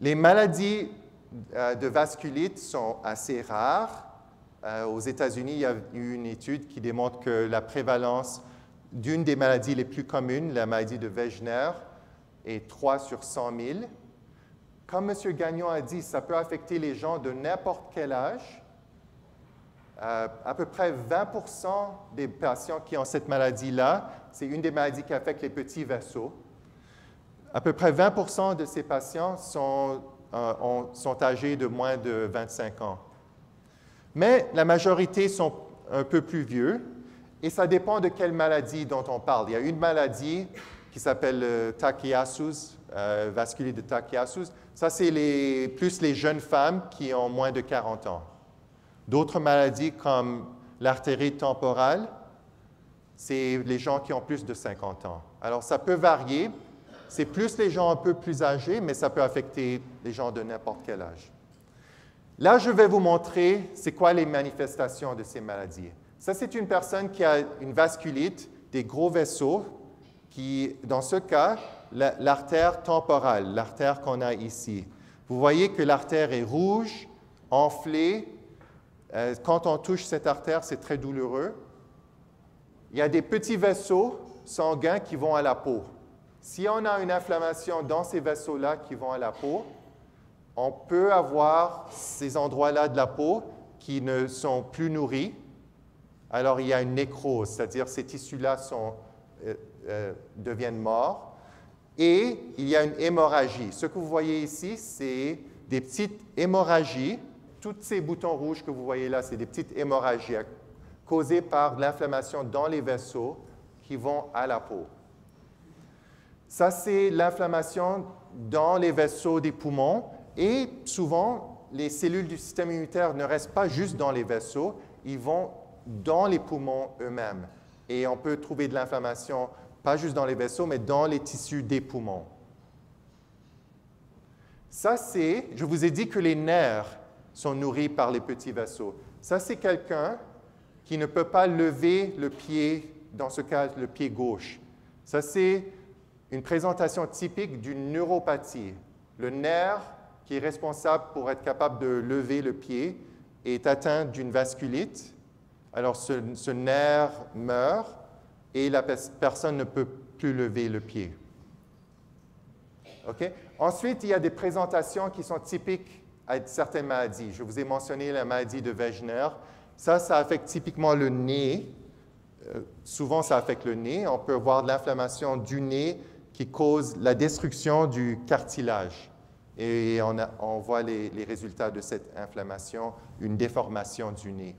Les maladies de vasculite sont assez rares. Aux États-Unis, il y a eu une étude qui démontre que la prévalence d'une des maladies les plus communes, la maladie de Wegener, est 3 sur 100 000. Comme M. Gagnon a dit, ça peut affecter les gens de n'importe quel âge. À peu près 20% des patients qui ont cette maladie-là, c'est une des maladies qui affecte les petits vaisseaux. À peu près 20% de ces patients sont âgés de moins de 25 ans. Mais la majorité sont un peu plus vieux, et ça dépend de quelle maladie dont on parle. Il y a une maladie qui s'appelle Takayasu's, vasculite de Takayasu's. Ça, c'est plus les jeunes femmes qui ont moins de 40 ans. D'autres maladies comme l'artérite temporale, c'est les gens qui ont plus de 50 ans. Alors, ça peut varier. C'est plus les gens un peu plus âgés, mais ça peut affecter les gens de n'importe quel âge. Là, je vais vous montrer c'est quoi les manifestations de ces maladies. Ça, c'est une personne qui a une vasculite, des gros vaisseaux, qui, dans ce cas, l'artère temporale, l'artère qu'on a ici. Vous voyez que l'artère est rouge, enflée. Quand on touche cette artère, c'est très douloureux. Il y a des petits vaisseaux sanguins qui vont à la peau. Si on a une inflammation dans ces vaisseaux-là qui vont à la peau, on peut avoir ces endroits-là de la peau qui ne sont plus nourris. Alors, il y a une nécrose, c'est-à-dire ces tissus-là deviennent morts. Et il y a une hémorragie. Ce que vous voyez ici, c'est des petites hémorragies. Tous ces boutons rouges que vous voyez là, c'est des petites hémorragies causées par l'inflammation dans les vaisseaux qui vont à la peau. Ça, c'est l'inflammation dans les vaisseaux des poumons. Et souvent, les cellules du système immunitaire ne restent pas juste dans les vaisseaux, ils vont dans les poumons eux-mêmes. Et on peut trouver de l'inflammation, pas juste dans les vaisseaux, mais dans les tissus des poumons. Ça, je vous ai dit que les nerfs sont nourris par les petits vaisseaux. Ça, c'est quelqu'un qui ne peut pas lever le pied, dans ce cas, le pied gauche. Ça, c'est une présentation typique d'une neuropathie. Le nerf qui est responsable pour être capable de lever le pied est atteint d'une vasculite. Alors, ce nerf meurt et la personne ne peut plus lever le pied. Okay? Ensuite, il y a des présentations qui sont typiques à certaines maladies. Je vous ai mentionné la maladie de Wegener. Ça affecte typiquement le nez. Souvent, ça affecte le nez. On peut avoir de l'inflammation du nez qui cause la destruction du cartilage. Et on voit les résultats de cette inflammation, une déformation du nez.